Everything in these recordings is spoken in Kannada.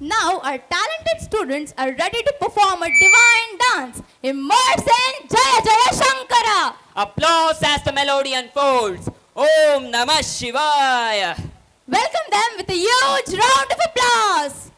Now our talented students are ready to perform a divine dance. Immerse in Jaya Jaya Shankara. Applause as the melody unfolds. Om Namah Shivaya. Welcome them with a huge round of applause.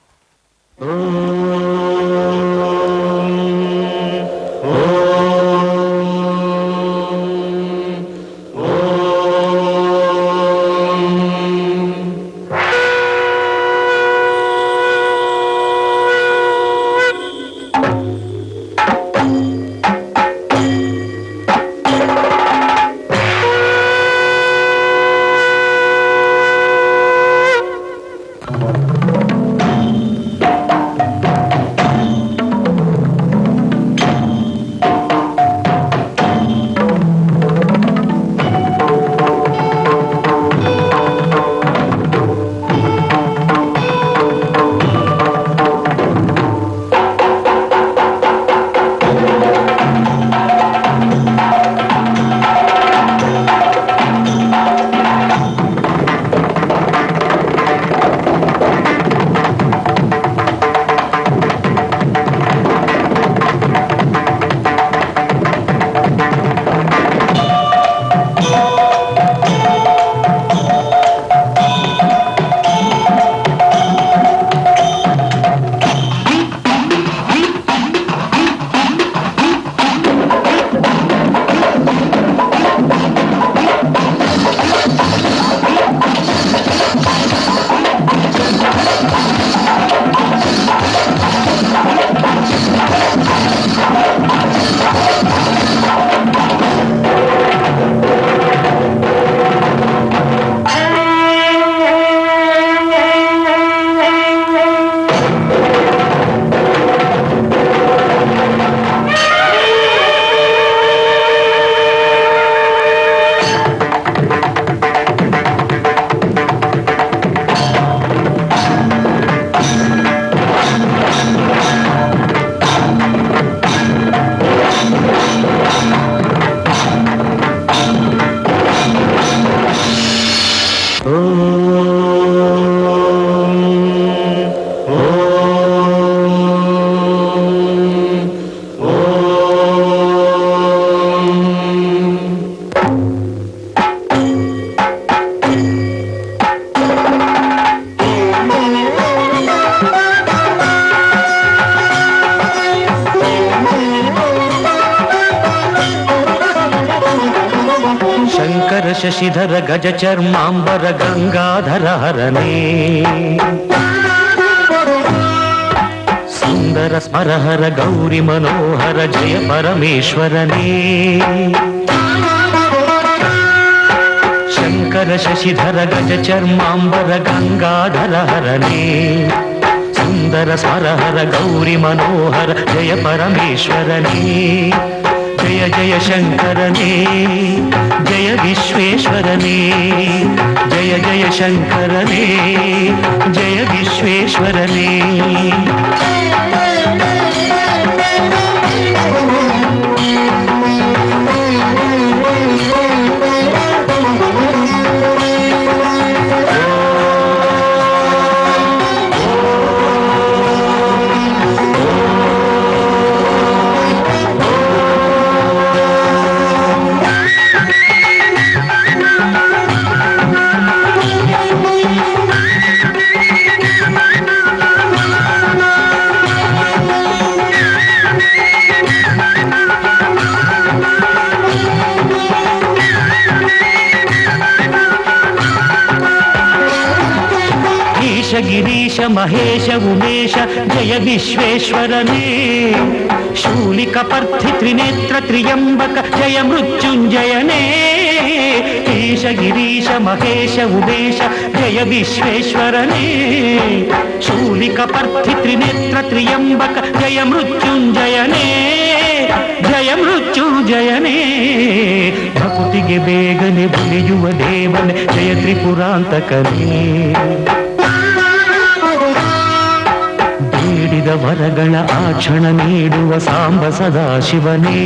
Shashidhara ಗಜ ಚರ್ಮಾಂಬರ ಗಂಗಾಧರ ಹರನೇ ಸುಂದರ ಸ್ಮರಹರ ಗೌರಿ ಮನೋಹರ ಜಯ ಪರಮೇಶ್ವರನೇ ಶಂಕರ ಶಶಿಧರ ಗಜ ಚರ್ಮಾಂಬರ ಗಂಗಾಧರ ಹರನೇ ಸುಂದರ ಸ್ಮರಹರ ಗೌರಿ ಮನೋಹರ ಜಯ ಪರಮೇಶ್ವರನೇ ಜಯ ಜಯ ಶಂಕರನೇ ಜಯ ವಿಶ್ವೇಶ್ವರನೇ ಜಯ ಜಯ ಶಂಕರನೇ ಜಯ ವಿಶ್ವೇಶ್ವರನೇ ಗಿರೀಶ ಮಹೇಶ ಉಮೇಶ ಜಯ ವಿಶ್ವೇಶ್ವರನೇ ಶೂಲಿಕ ಪರ್ಥಿ ತ್ರಿನೇತ್ರ ತ್ರಿಯಂಬಕ ಜಯ ಮೃತ್ಯುಂಜಯನೇ ಈಶ ಗಿರೀಶ ಮಹೇಶ ಉಮೇಶ ಜಯ ವಿಶ್ವೇಶ್ವರನೇ ಶೂಲಿಕ ಪರ್ಥಿ ತ್ರಿನೇತ್ರ ತ್ರಿಯಂಬಕ ಜಯ ಮೃತ್ಯುಂಜಯನೇ ಜಯ ಮೃತ್ಯುಂಜಯನೇ ಭಕುತಿಗೆ ಬೇಗನೆ ಬುಲಿಯುವ ದೇವನೇ ಜಯ ತ್ರಿಪುರಾಂತಕನೇ ಬೇಡಿದ ವರಗಳ ಆಕ್ಷಣ ನೀಡುವ ಸಾಂಬ ಸದಾಶಿವನೇ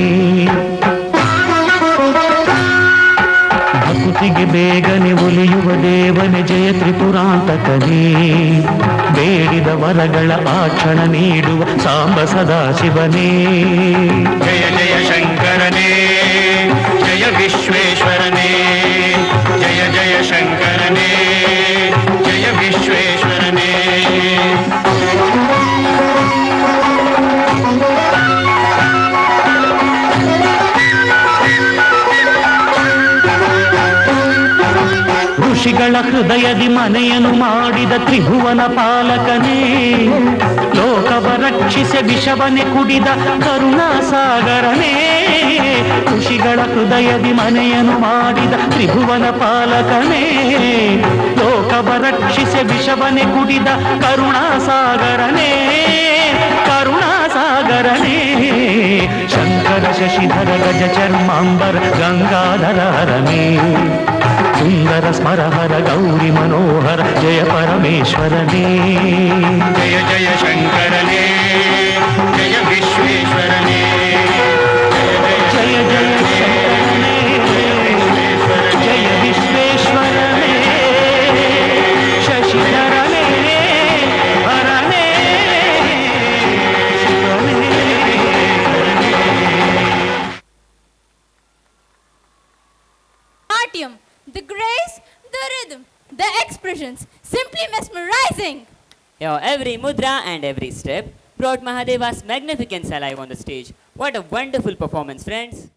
ಸ್ತುತಿಗೆ ಬೇಗನೆ ಒಲಿಯುವ ದೇವನೇ ಜಯ ತ್ರಿಪುರಾಂತಕನೇ ಬೇಡಿದ ವರಗಳ ಆ ಕ್ಷಣ ನೀಡುವ ಸಾಂಬ ಸದಾಶಿವನೇ ಜಯ ಜಯ ಶಂಕರನೇ ಜಯ ವಿಶ್ವೇಶ್ವರನೇ ಜಯ ಜಯ ಶಂಕರನೇ ಜಯ ವಿಶ್ವೇಶ್ವರನೇ ಋಷಿಗಳ ಹೃದಯದಿ ಮನೆಯನ್ನು ಮಾಡಿದ ತ್ರಿಭುವನ ಪಾಲಕನೇ ಲೋಕವ ರಕ್ಷಿಸಿ ವಿಷವನೆ ಕುಡಿದ ಕರುಣಾಸಾಗರನೇ ಋಷಿಗಳ ಹೃದಯದಿ ಮನೆಯನ್ನು ಮಾಡಿದ ತ್ರಿಭುವನ ಪಾಲಕನೇ ಲೋಕವ ರಕ್ಷಿಸಿ ವಿಷವನೆ ಕುಡಿದ ಕರುಣಾಸಾಗರನೇ ಕರುಣಾಸಾಗರನೇ ಶಂಕರ ಶಶಿಧರ ಗಜ ಚರ್ಮಾಂಬರ ಗಂಗಾಧರ ಹರನೇ ಸುಂದರ ಸ್ಮರಹರ ಗೌರಿ ಮನೋಹರ ಜಯ ಪರಮೇಶ್ವರನೇ ಜಯ ಜಯ ಶಂಕರನೇ ಜಯ ವಿಶ್ವೇಶ್ವರನೇ ಜಯ ಜಯ ಶಂಕರನೇ ಜಯ ವಿಶ್ವೇಶ್ವರನೇ ಶಶಿಧರನೇ ಹರನೇ ಶಿವನೇ Natyam, the grace, the rhythm, the expressions, simply mesmerizing. Your every mudra and every step brought Mahadeva's magnificence alive on the stage. What a wonderful performance, friends.